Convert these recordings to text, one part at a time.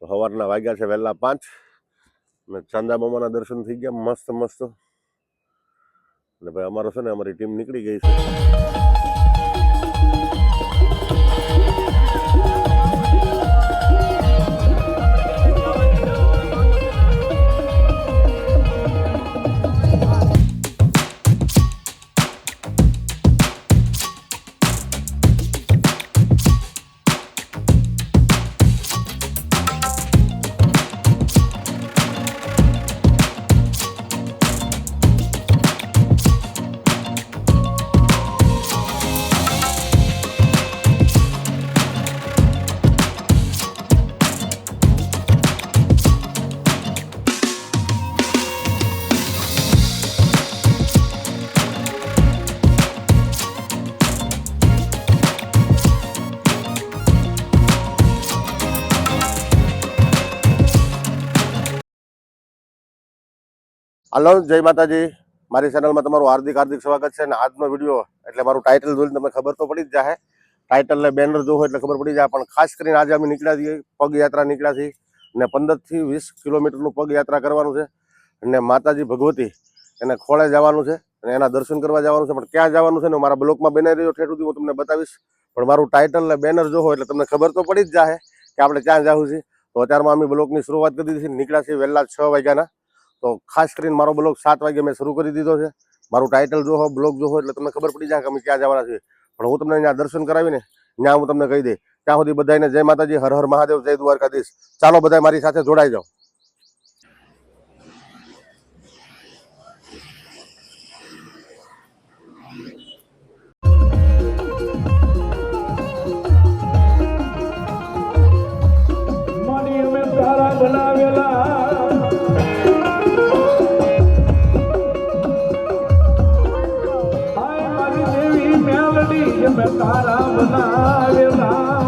સવારના વાગ્યા છે વહેલા 5 ને ચાંદા મામાના દર્શન થઈ ગયા મસ્ત મસ્ત. એટલે ભાઈ અમારો છે ને અમારી ટીમ નીકળી ગઈ છે. હલો, જય માતાજી. મારી ચેનલમાં તમારું હાર્દિક સ્વાગત છે. અને આજનો વિડીયો એટલે મારું ટાઇટલ જોઈને તમને ખબર તો પડી જ જાય. ટાઇટલ ને બેનર જોવો એટલે ખબર પડી જાય. પણ ખાસ કરીને આજે અમે નીકળ્યા છીએ, પગયાત્રા નીકળ્યા છીએ અને 15 થી 20 કિલોમીટરનું પગયાત્રા કરવાનું છે. અને માતાજી ભગવતી એને ખોળે જવાનું છે અને એના દર્શન કરવા જવાનું છે. પણ ક્યાં જવાનું છે ને મારા બ્લોગમાં બનાવી રહ્યો ઠેઠ સુધી હું તમને બતાવીશ. પણ મારું ટાઇટલ ને બેનર જોવો એટલે તમને ખબર તો પડી જ જાય કે આપણે ક્યાં જવું છે. તો અત્યારમાં અમે બ્લોગની શરૂઆત કરી દીધી છે. નીકળ્યા છીએ વહેલા 6 વાગ્યાના. તો ખાસ કરીને મારો બ્લોગ 7 વાગે મેં શરૂ કરી દીધો છે. મારું ટાઇટલ જોવો, બ્લોગ જોવો એટલે તમને ખબર પડી જાય કે અમે ક્યાં જવાના છીએ. પણ હું તમને અહીંયા દર્શન કરાવીને ત્યાં હું તમને કહી દઈ. ત્યાં સુધી બધાને જય માતાજી, હર હર મહાદેવ, જય દ્વારકાધીશ. ચાલો બધા મારી સાથે જોડાઈ જાઓ. તારા બનાવેલા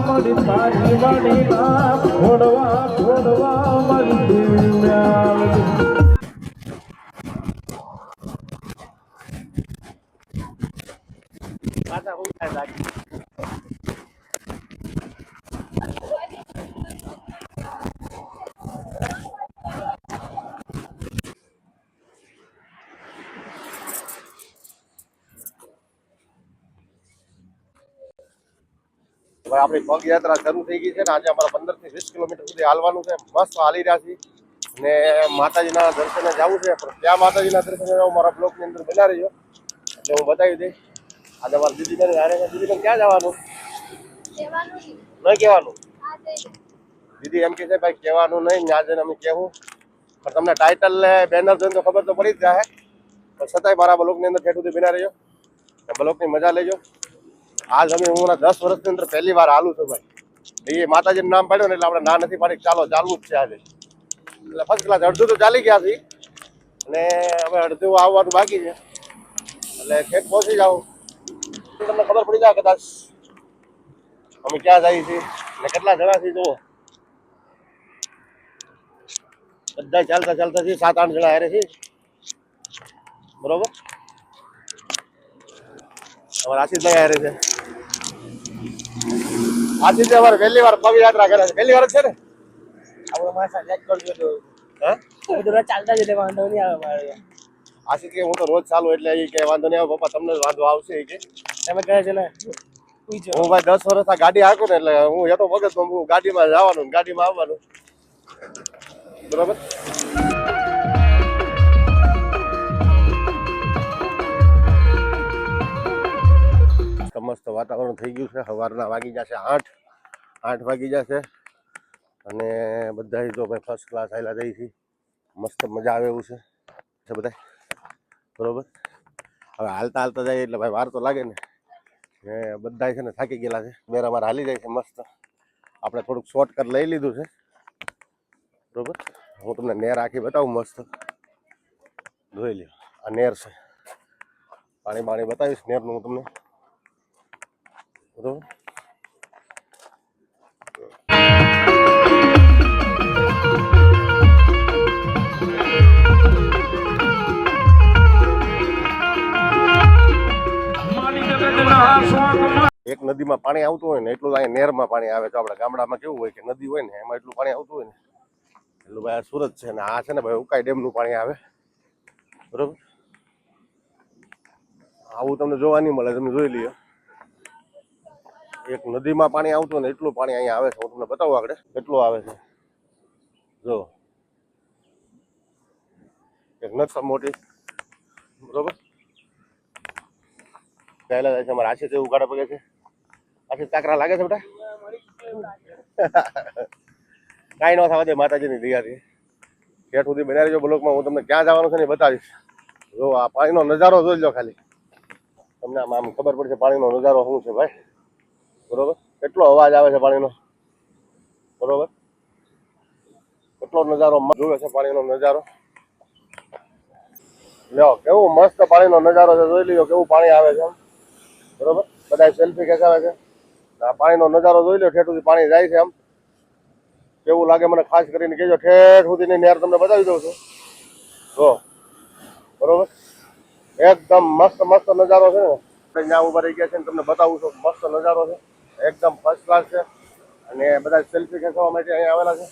મારી તારી વાડીના છોડવા મારી દેવી મેલડી. આપણી પગયાત્રા શરૂ થઈ ગઈ છે ને આજે અમારા 15 થી 20 કિલોમીટર સુધી હાલવાનું છે. મસ્ત હાલી રહ્યા છીએ ને માતાજીના દર્શને જવું છે. પણ ત્યાં માતાજીના દર્શને જાવ મારા બ્લોગની અંદર બના રહ્યો એટલે હું બતાવી દઈ. આજે અમારા દીદીબેન હારે છે. દીદીબેન ક્યાં જવાનું? નહીં કહેવાનું. દીદી એમ કે છે ભાઈ કહેવાનું નહીં, ત્યાં જઈને અમે કહેવું. પણ તમને ટાઇટલ ને બેનર જોઈને તો ખબર તો પડી જ જાય. પણ છતાંય મારા બ્લોગની અંદર ઠેઠ સુધી બના રહ્યો. બ્લોગની મજા લેજો. આજ અમે હું 10 વર્ષની અંદર પહેલી વાર હાલું છું ભાઈ. એ માતાજીનું નામ પાડ્યું ને એટલે આપણે ના નથી પાડી. ચાલો ચાલવું જ છે આજે. એટલે ફર્સ્ટ ક્લાસ અડધું તો ચાલી ગયા છે અને હવે અડધું આવવાનું બાકી છે. એટલે ખેત પહોંચી જાઉં તમને ખબર પડી જાય કદાચ અમે ક્યાં જઈએ છીએ ને કેટલા જણા છીએ. જુઓ બધા ચાલતા ચાલતા છીએ, 7-8 જણા હારે છીએ. બરોબર, અમારા આશીષભાઈ હારે છે. આશીષ અમારે પહેલી વાર પગયાત્રા કરે છે. પહેલી વાર જ છે ને આપણે મારા સાથે કરજો તો હું તો રોજ ચાલતા જ એટલે વાંધો નહીં આવે મારે. આશીષ કે હું તો રોજ ચાલુ એટલે એ કે વાંધો નહીં આવે પપ્પા, તમને વાંધો આવશે એ કે તમે કહે છે ને. હું ભાઈ 10 વર્ષ આ ગાડી હાંકું ને એટલે હું એતો વખત હું ગાડીમાં જવાનું ગાડીમાં આવવાનું. બરોબર, મસ્ત વાતાવરણ થઈ ગયું છે. સવારના વાગી જશે 8 વાગી જશે અને બધા જો ભાઈ ફર્સ્ટ ક્લાસ આવેલા જઈ છે. મસ્ત મજા આવે એવું છે બધા. બરોબર, હવે હાલતા હાલતા જાય એટલે ભાઈ વાર તો લાગે ને. બધા છે ને થાકી ગયેલા છે. બેર અમારે હાલી જાય છે મસ્ત. આપણે થોડુંક શોર્ટકટ લઈ લીધું છે. બરોબર, હું તમને નેર આખી બતાવું મસ્ત. જોઈ લ્યો, આ નેર છે. પાણી બતાવીશ નેરનું હું તમને. બરોબર, એક નદીમાં પાણી આવતું હોય ને એટલું અહીંયા નેરમાં પાણી આવે. તો આપણા ગામડામાં કેવું હોય કે નદી હોય ને એમાં એટલું પાણી આવતું હોય ને પેલું ભાઈ આ સુરત છે ને આ છે ને ભાઈ ઉકાઈ ડેમનું પાણી આવે બરોબર. આવું તમને જોવા નહીં મળે, તમે જોઈ લ્યો. એક નદીમાં પાણી આવતું ને એટલું પાણી અહીંયા આવે છે. હું તમને બતાવું આગળ કેટલું આવે છે. જો એક નદી મોટી બરોબર પહેલા જાય છે. અમારે આશી જેવું ઉગાડા પગે છે. આશી કાકરા લાગે છે બેટા? કાંઈ ન થવા દે માતાજીની દયાથી. ઠેઠ સુધી બનાવી જો બ્લોકમાં. હું તમને ક્યાં જવાનું છે ને બતાવીશ. જો આ પાણીનો નજારો જોઈ લો ખાલી, તમને આમ ખબર પડશે પાણીનો નજારો શું છે ભાઈ બરોબર. કેટલો અવાજ આવે છે પાણીનો બરોબર. કેટલો નજારો જોવે છે પાણીનો નજારો. લ્યો કેવું મસ્ત પાણીનો નજારો છે, જોઈ લ્યો કેવું પાણી આવે છે બરોબર. બધા સેલ્ફી ખેંચાવે છે. આ પાણીનો નજારો જોઈ લો, ઠેઠ સુધી પાણી જાય છે. આમ કેવું લાગે મને ખાસ કરીને કહેજો. ઠેઠ સુધીની નહેર તમને બતાવી દઉં છું જો બરોબર. એકદમ મસ્ત મસ્ત નજારો છે ને. ત્યાં ઉભા રહી ગયા છે ને તમને બતાવું છું. મસ્ત નજારો છે, એકદમ ફર્સ્ટ ક્લાસ છે. અને બધા સેલ્ફી ખેંચવા માટે અહીંયા આવેલા છે.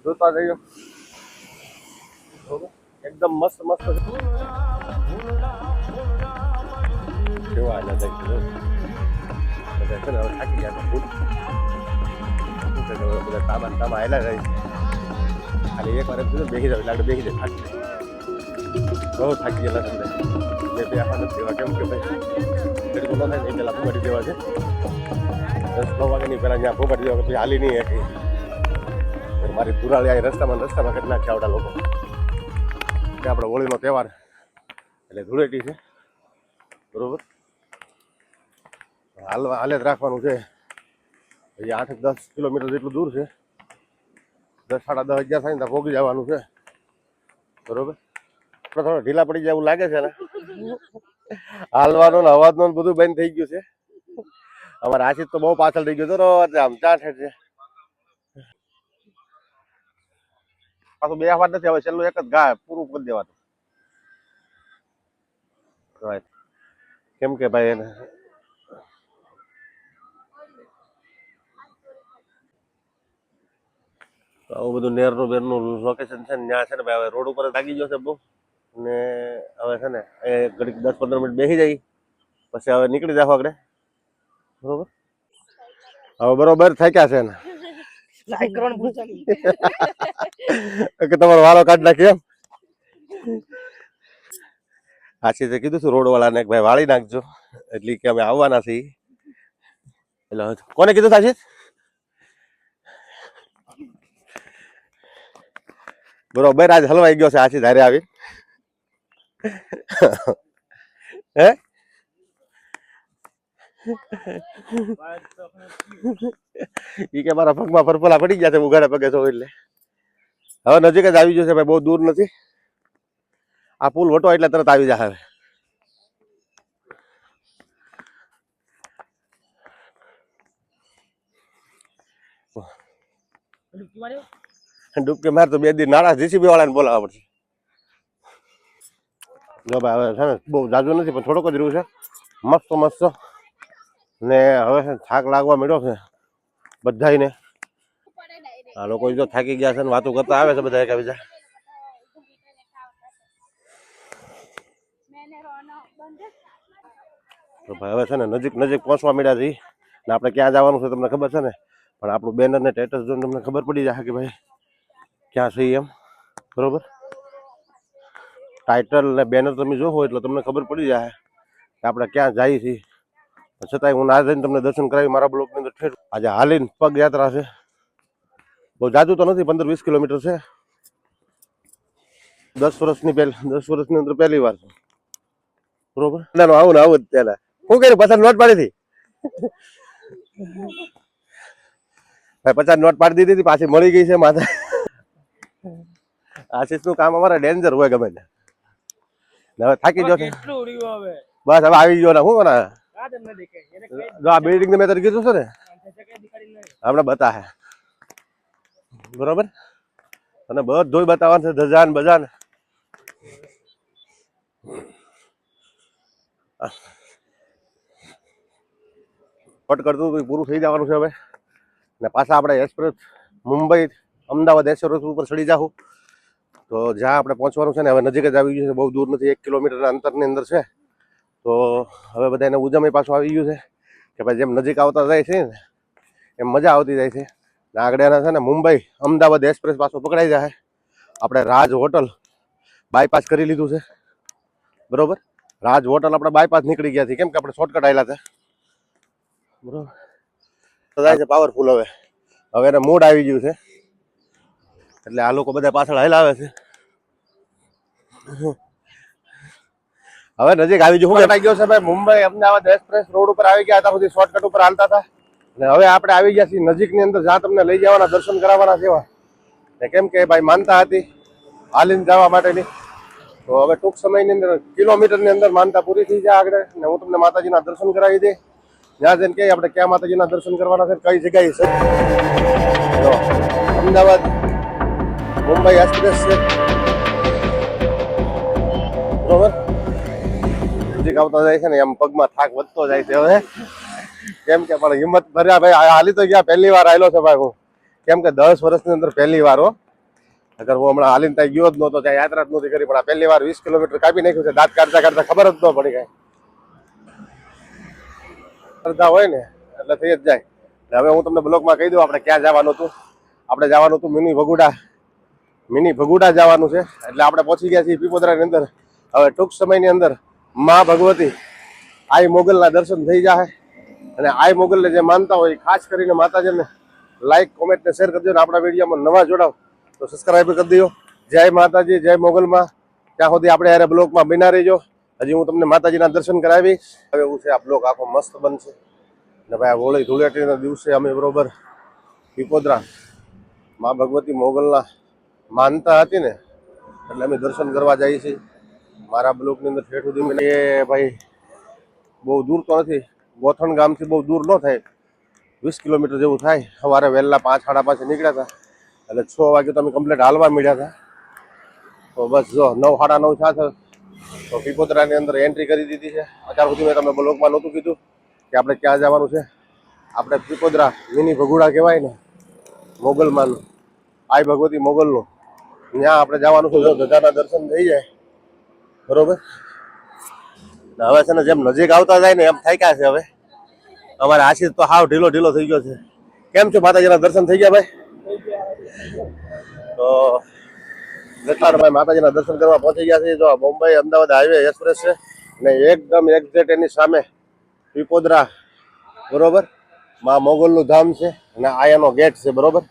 જોતા જઈએ બરોબર. એકદમ મસ્ત મસ્ત કેવા બધા છે ને હવે થાકી ગયા બધા તાબા તાબા આવેલા જાય છે. ખાલી એક વાર બેસી જાવ એટલે બેસી જાય થાકી બહુ થાકી ગયેલા તમને બે આખા નથી દેવા કેમ કે ભાઈ ખેડૂતો ન થાય ને પેલા ભૂગાડી દેવા છે. 10-9 વાગ્યાની પહેલા ત્યાં ભૂગાડી દેવા પછી હાલી નહીં હતી. મારી પુરાળી આવી રસ્તામાં કરી નાખ્યા આવડા લોકો. કે આપણે હોળીનો તહેવાર એટલે ધૂળેટી છે બરોબર. હાલે જ રાખવાનું છે. હજી 8-10 કિલોમીટર જેટલું દૂર છે. 10-10:30 થાય ને ત્યાં પહોંચી જવાનું છે બરોબર. થોડો ઢીલા પડી જાય એવું લાગે છે ને. હાલવાનો ને અવાજનો બધું બંધ થઈ ગયું છે. અમારે આશિષ તો બહુ પાછળ થઈ ગયો હતો આમ ચા ઠેઠ છે. પાછું બે વાર નથી, હવે છેલ્લું એક જ ગા પૂરું કરી દેવાનું. કેમ કે ભાઈ એને આવું બધું નેરનું બેરનું લોકેશન છે ને ત્યાં છે ને ભાઈ હવે રોડ ઉપર લાગી ગયો છે બહુ. ને હવે છે ને એ ઘડીક 10-15 મિનિટ બેસી જાય પછી હવે નીકળી જાવ આગળ બરોબર. હવે બરોબર થાક્યા છે ને કે તમારો વારો કાઢી નાખી એમ. આશીષે કીધું છું રોડ વાળાને કે ભાઈ વાળી નાખજો એટલે કે અમે આવવાના છીએ. એટલે કોને કીધું આશીષ? બરોબર આજ હલવાઈ ગયો છે આશીષ હારે આવી. હે ઈ કે મારા પગમાં ફરફલા પડી ગયા છે ઉઘાડા પગે છો એટલે હવે નજીક જ આવી જશે ભાઈ, બહુ દૂર નથી. આ પુલ વટો એટલે તરત આવી જાય. હવે ડૂબકી માર તો 2 દી નાળા જીસીબી વાળાને બોલાવવા પડશે. જો ભાઈ હવે છે ને બહુ જાજુ નથી પણ થોડોક જ રહ્યું છે. મસ્ત મસ્ત ને હવે છે થાક લાગવા માંડ્યો છે બધાને. આ લોકો જો થાકી ગયા છે ને વાતો કરતા આવે છે બધા એકબીજા. તો ભાઈ હવે છે ને નજીક પહોંચવા માંડ્યા છીએ ને આપણે ક્યાં જવાનું છે તમને ખબર છે ને. પણ આપણું બેનર ને સ્ટેટસ જોઈને તમને ખબર પડી જાય કે ભાઈ ક્યાં છે એમ બરોબર. ટાઇટલ ને બેનર તમે જોવો એટલે તમને ખબર પડી જાય કે આપણે ક્યાં જઈએ છીએ. છતાંય હું ના જઈને તમને દર્શન કરાવી મારા બ્લોકની અંદર ઠેઠ. આજે હાલીને પગ યાત્રા છે. બહુ જાજુ તો નથી, 15-20 કિલોમીટર છે. 10 વર્ષની અંદર પહેલી વાર છે બરોબર. આવું જ ત્યાં શું કર્યું 50 નોટ પાડી હતી ભાઈ. 50 નોટ પાડી દીધી હતી પાછી મળી ગઈ છે માથા. આશીષ નું કામ અમારે ડેન્જર હોય ગમે તે. હવે થાકી ગયો છે બસ હવે આવી ગયો ને શું કરે. જો આ બિલ્ડિંગ ને મેં તને કીધું છે ને હમણાં બતા હે બરોબર. અને બધું બતાવવાનું છે ધજાન બજાન. પટ કરતું પૂરું થઈ જવાનું છે હવે. ને પાછા આપણે એક્સપ્રેસ મુંબઈ અમદાવાદ એક્સપ્રેસ ઉપર ચડી જાઉં. તો જ્યાં આપણે પહોંચવાનું છે ને હવે નજીક જ આવી ગયું છે, બહુ દૂર નથી, 1 કિલોમીટરના અંતરની અંદર છે. તો હવે બધાને ઉજવણી પાછું આવી ગયું છે કે ભાઈ જેમ નજીક આવતા જાય છે ને એમ મજા આવતી જાય છે. આગળના છે ને મુંબઈ અમદાવાદ એક્સપ્રેસ પાછું પકડાઈ જાય. આપણે રાજ હોટલ બાયપાસ કરી લીધું છે, બરોબર. રાજ હોટલ આપણે બાયપાસ નીકળી ગયા છીએ, કેમ કે આપણે શોર્ટકટ આવેલા હતા, બરોબર. તો જાય છે પાવરફુલ. હવે એને મૂડ આવી ગયું છે એટલે આ લોકો બધા પાછળ હલાવે છે. હવે નજીક આવી ગયું. શું ગયો છે ભાઈ, મુંબઈ અમદાવાદ એક્સપ્રેસ રોડ ઉપર આવી ગયા. ત્યાં સુધી શોર્ટકટ ઉપર હાલતા હતા અને હવે આપણે આવી ગયા છીએ નજીકની અંદર, જ્યાં તમને લઈ જવાના, દર્શન કરાવવાના છે. કેમ કે ભાઈ માનતા હતી હાલીને જવા માટેની. તો હવે ટૂંક સમયની અંદર કિલોમીટરની અંદર માનતા પૂરી થઈ જાય આગળ, ને હું તમને માતાજીના દર્શન કરાવી દઈ. જ્યાં જઈને કહીએ આપણે ક્યાં માતાજીના દર્શન કરવાના છે, કઈ જગ્યાએ છે. તો અમદાવાદ મુંબઈ એક્સપ્રેસ છે, બરોબર. નજીક આવતા જાય છે ને એમ પગમાં થાક વધતો જાય છે હવે, કેમ કે પણ હિંમત ભર્યા ભાઈ હાલી તો ગયા. પહેલી વાર આવેલો છે ભાઈ હું, કેમ કે 10 વર્ષની અંદર પહેલી વાર હો. અગર હું હમણાં હાલીને ત્યાં ગયો જ નહોતો, ત્યાં યાત્રા જ નહોતી કરી, પણ આ પહેલી વાર 20 કિલોમીટર કાપી નાખ્યું છે. દાંત કાઢતા કાઢતા ખબર જ ન પડી કાંઈ. કરતા હોય ને એટલે થઈ જ જાય. હવે હું તમને બ્લોગમાં કહી દઉં આપણે ક્યાં જવાનું હતું. આપણે જવાનું હતું મિની ભગુડા જવાનું છે. એટલે આપણે પહોંચી ગયા છીએ પીપોદરાની અંદર. હવે ટૂંક સમયની અંદર મા ભગવતી આઈ મોગલના દર્શન થઈ જાય. અને આઈ મોગલને જે માનતા હોય ખાસ કરીને માતાજીને લાઈક, કોમેન્ટ ને શેર કરજો. ને આપણા વિડીયોમાં નવા જોડાવ તો સબસ્ક્રાઈબ કરી દો. જય માતાજી, જય મોગલમાં. ત્યાં સુધી આપણે યારે બ્લોગમાં બના રહીજો. હજી હું તમને માતાજીના દર્શન કરાવીશ. હવે એવું છે આ બ્લોગ આખો મસ્ત બનશે. ને ભાઈ આ હોળી ધૂળેટીના દિવસે અમે બરોબર પીપોદરા મા ભગવતી મોગલના માનતા હતી ને એટલે અમે દર્શન કરવા જઈએ છીએ. મારા બ્લોકની અંદર ઠેઠ સુધી એ ભાઈ બહુ દૂર તો નથી, ગોથણ ગામથી બહુ દૂર ન થાય, 20 કિલોમીટર જેવું થાય. સવારે વહેલા 5, 5:30 નીકળ્યા હતા એટલે 6 વાગે તો અમે કમ્પ્લીટ હાલવા મળ્યા હતા. તો બસ જો 9, 9:30 થયા તો પીપોદરાની અંદર એન્ટ્રી કરી દીધી છે. અત્યાર સુધી મેં તમને બ્લોગમાં નહોતું કીધું કે આપણે ક્યાં જવાનું છે. આપણે પીપોદરા મિની ભગુડા કહેવાય ને, મોગલમાંનું આઈ ભગવતી મોગલનું, ત્યાં આપણે જવાનું છે. જો ધજાના દર્શન થઈ જાય, બરોબર. હવે છે ને જેમ નજીક આવતા જાય ને એમ થાક્યા છે હવે. અમારે આશીષ તો હાવ ઢીલો થઈ ગયો છે. કેમ છો, માતાજીના દર્શન થઈ ગયા ભાઈ? તો ભાઈ માતાજીના દર્શન કરવા પહોંચી ગયા છે. જો મુંબઈ અમદાવાદ હાઈવે એક્સપ્રેસ છે ને એકદમ એક્ઝેક્ટ એની સામે પીપોદરા, બરોબર, માં મોગલનું ધામ છે અને આ એનો ગેટ છે, બરોબર.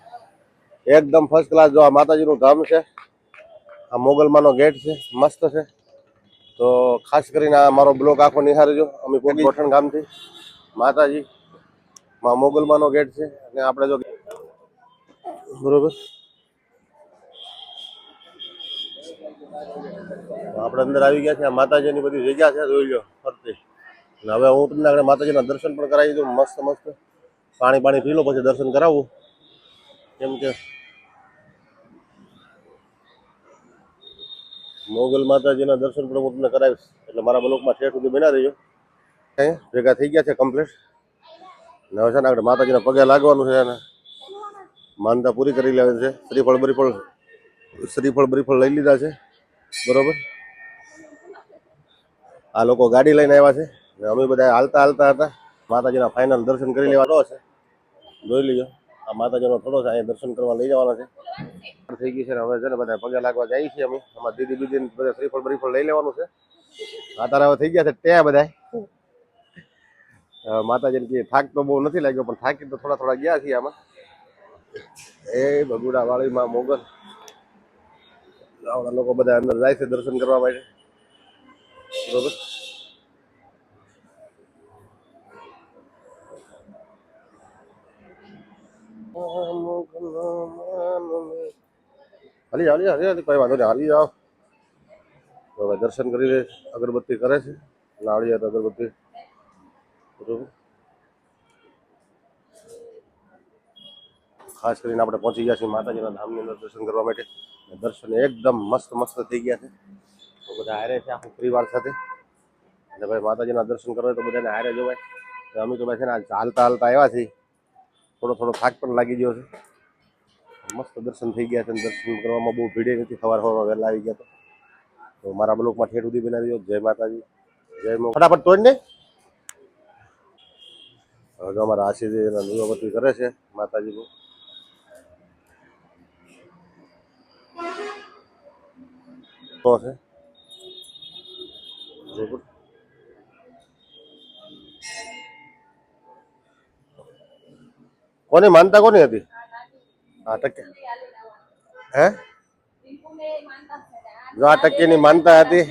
એકદમ ફર્સ્ટ ક્લાસ. જો આ માતાજીનું ધામ છે, આ મોગલમાંનો ગેટ છે, મસ્ત છે. તો ખાસ કરીને આ મારો બ્લોગ આખો નિહાળજો. અમે ગોઠણ ગામથી માતાજી માં મોગલમાંનો ગેટ છે અને આપણે જો બરોબર આપણે અંદર આવી ગયા છે. આ માતાજીની બધી જગ્યા છે, જોઈ લો ફરતી. અને હવે હું તમને આગળ માતાજીના દર્શન પણ કરાવી દઉં. મસ્ત પાણી પી લો પછી દર્શન કરાવું. કેમ કે મોગલ માતાજીના દર્શન પણ હું તમને કરાવીશ. એટલે મારા બ્લોગમાં ઠેઠ સુધી બના રહીજો. ભેગા થઈ ગયા છે કમ્પ્લીટ. હવે છે ને આગળ માતાજીના પગે લાગવાનું છે અને માનતા પૂરી કરી લેવાની છે. શ્રીફળ બરીફળ લઈ લીધા છે, બરોબર. આ લોકો ગાડી લઈને આવ્યા છે ને અમે બધા હાલતા હતા. માતાજીના ફાઇનલ દર્શન કરી લેવાનો છે. જોઈ લીજો આ માતાજીનો થોડો છે, અહીંયા દર્શન કરવા લઈ જવાના છે. થઈ ગઈ છે ને હવે છે ને બધા પગે લાગવા જાય છે. અમે અમારા દીદી બીદી બધા શ્રીફળ બરીફળ લઈ લેવાનું છે. અત્યારે હવે થઈ ગયા છે ત્યાં બધા માતાજીને કે થાક તો બહુ નથી લાગ્યો, પણ થાકી તો થોડા ગયા છીએ આમાં. એ ભગુડા વાળીમાં મોગલ આવડા લોકો બધા અંદર જાય છે દર્શન કરવા માટે, બરોબર. હાલી કોઈ વાંધો નહીં, હાલી જાઓ. હવે દર્શન કરી લે. અગરબત્તી કરે છે, નાળિયેર અગરબત્તી, બરોબર. ખાસ કરીને આપણે પહોંચી ગયા છીએ માતાજીના ધામની અંદર દર્શન કરવા માટે. દર્શન એકદમ મસ્ત થઈ ગયા છે. તો બધા હારે છે આખું પરિવાર સાથે. એટલે ભાઈ માતાજીના દર્શન કરવા તો બધાને હારે જોવાય. અમે તો ભાઈ છે ને ચાલતા આવ્યા છીએ. થોડો થાક પણ લાગી ગયો છે. મસ્ત દર્શન થઈ ગયા છે અને દર્શન કરવામાં બહુ ભીડે નથી. સવારમાં વહેલા આવી ગયા તો મારા બ્લોકમાં ઠેઠ સુધી બનાવી દો. જય માતાજી, જય ફટાફટ તોડ ને. હવે તો અમારા આશીર્વાદ એના દીવાબત્તી કરે છે માતાજીનું. છે કોની માનતા કોની હતી? હા ટકે હે જો આ ટકેની માનતા હતી.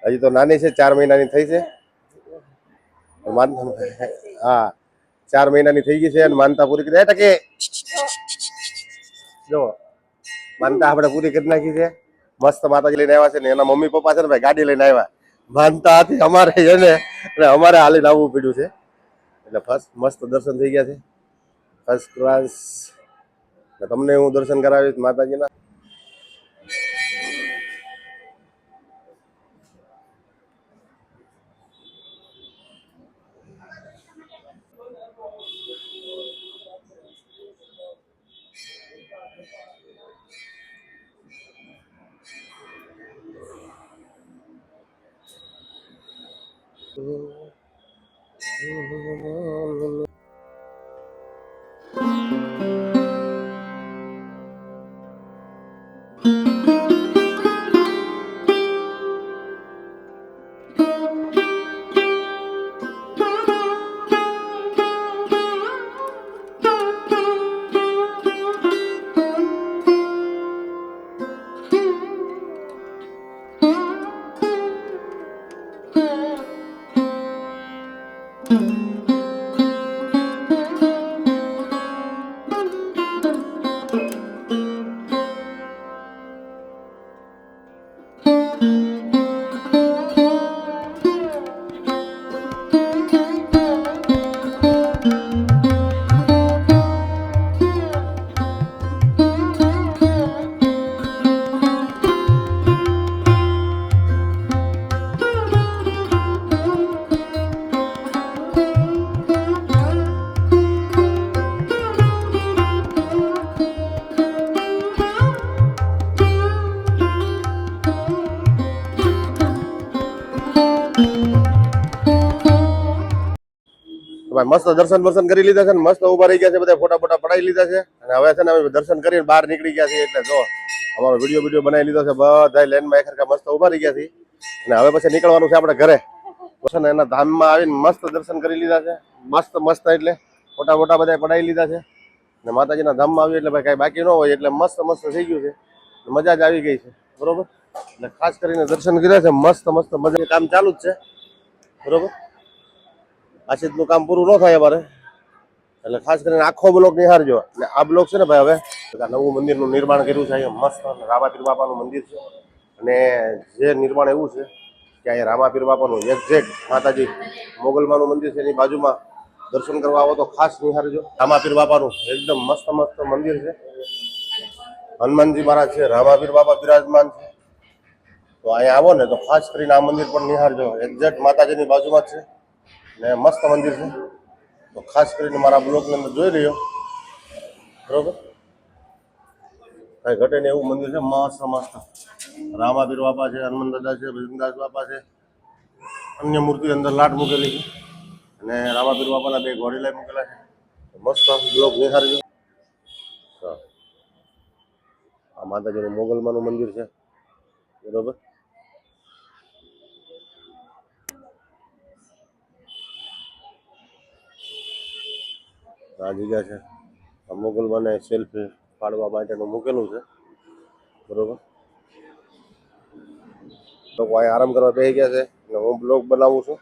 હજી તો નાની છે, 4 મહિનાની થઈ છે. હા 4 મહિનાની થઈ ગઈ છે અને માનતા પૂરી કરી. ટકે જો માનતા આપણે પૂરી કરી નાખી છે. મસ્ત માતાજી લઈને આવ્યા છે ને એના મમ્મી પપ્પા છે ને ભાઈ ગાડી લઈને આવ્યા. માનતા હતી અમારે એને અને અમારે હાલીને આવવું પડ્યું છે. એટલે ફર્સ્ટ મસ્ત દર્શન થઈ ગયા છે, ફર્સ્ટ ક્લાસ. તમને હું દર્શન કરાવીશ માતાજીના. મસ્ત દર્શન દર્શન કરી લીધા છે ને મસ્ત ઉભા રહી ગયા છે. બધા ફોટા ફોટા પડાવી લીધા છે અને હવે છે ને અમે દર્શન કરીને બહાર નીકળી ગયા છીએ. એટલે જો અમારો વિડીયો બનાવી લીધો છે. બધા લેનમાં એકરખા મસ્ત ઉભા રહી ગયા છે અને હવે પછી નીકળવાનું છે આપણે ઘરે. પછી ને એના ધામમાં આવીને મસ્ત દર્શન કરી લીધા છે. મસ્ત મસ્ત એટલે ફોટા ફોટા બધા પડાવી લીધા છે અને માતાજીના ધામમાં આવી એટલે ભાઈ કઈ બાકી ન હોય એટલે મસ્ત મસ્ત થઈ ગયું છે. મજા જ આવી ગઈ છે. બરોબર, એટલે ખાસ કરીને દર્શન કર્યા છે. મસ્ત મસ્ત મજા. કામ ચાલુ જ છે. બરોબર, આશીષનું કામ પૂરું ન થાય અમારે એટલે ખાસ કરીને આખો બ્લોક નિહાળજો. એટલે આ બ્લોક છે ને ભાઈ હવે નવું મંદિરનું નિર્માણ કર્યું છે. અહીંયા મસ્ત રામાપીર બાપાનું મંદિર છે અને જે નિર્માણ એવું છે કે અહીંયા રામાપીર બાપાનું એક્ઝેક્ટ માતાજી મોગલમાનું મંદિર છે એની બાજુમાં દર્શન કરવા આવો તો ખાસ નિહાળજો. રામાપીર બાપાનું એકદમ મસ્ત મસ્ત મંદિર છે. હનુમાનજી મહારાજ છે, રામાપીર બાપા બિરાજમાન છે. તો અહીંયા આવો ને તો ખાસ કરીને આ મંદિર પણ નિહાળજો. એક્ઝેક્ટ માતાજીની બાજુમાં જ છે ને મસ્ત મંદિર છે. તો ખાસ કરીને મારા બ્લોગની અંદર જોઈ લ્યો. બરોબર, કઈ ઘટે ને એવું મંદિર છે. મસ્ત મસ્ત રામાપીર બાપા છે, હનુમાન દાદા છે, ભજનદાસ બાપા છે, અન્ય મૂર્તિ અંદર લાટ મૂકેલી છે અને રામાપીર બાપાના 2 ઘોડીલા મૂકેલા છે. મસ્ત બ્લોગ નિહાળજો. આ માતાજીનું મોગલમાનું મંદિર છે. બરોબર, આ જગ્યા છે. આ મોગલમાને સેલ્ફી પાડવા માટેનું મૂકેલું છે. બરોબર, લોકો અહીંયા આરામ કરવા બેસી ગયા છે અને હું બ્લોગ બનાવું છું.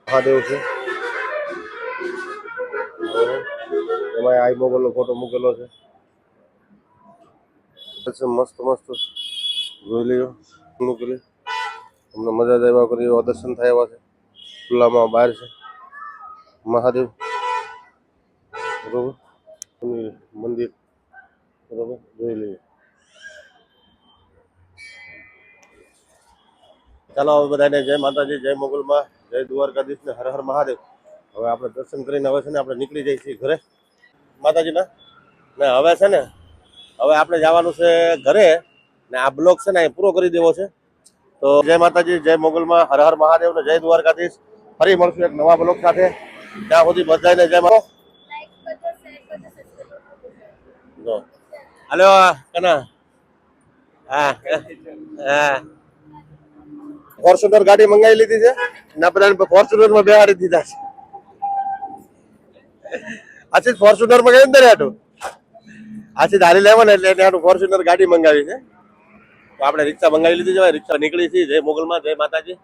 મહાદેવ છે એમાં આઈ મોગલનો ફોટો મૂકેલો છે. મસ્ત મસ્ત જોઈ લ્યો. મૂકેલી તમને મજા જ આવ્યા કરી એવા દર્શન થાય એવા છે. ખુલ્લામાં બહાર છે મહાદેવ. બરોબર, મંદિર. બરોબર, જોઈ લઈએ. ચાલો હવે બધાને જય માતાજી, જય મોગલમાં, જય દ્વારકાધીશ ને હર હર મહાદેવ. હવે આપણે દર્શન કરીને હવે છે ને આપણે નીકળી જઈએ છીએ ઘરે માતાજીના ને હવે છે ને હવે આપણે જવાનું છે ઘરે ને આ બ્લોગ છે ને અહીં પૂરો કરી દેવો છે. તો જય માતાજી, જય મોગલમાં, હર હર મહાદેવ ને જય દ્વારકાધીશ. ફરી મળશું એક નવા બ્લોગ સાથે. ત્યાં સુધી બધાને જય મારો. જો હાલો કના હા હા ફોર્ચ્યુનર ગાડી મંગાવી લીધી છે ના બધા ફોર્ચ્યુનર માં બેહાડી દીધા છે. આછી ફોર્ચ્યુનર માં કઈ અંદર હાટું આછી ધારી લેવા ને એટલે એને ફોર્ચ્યુનર ગાડી મંગાવી છે. તો આપણે રિક્ષા મંગાવી લીધી છે. રિક્ષા નીકળી છે. જય મોગલમાં, જય માતાજી.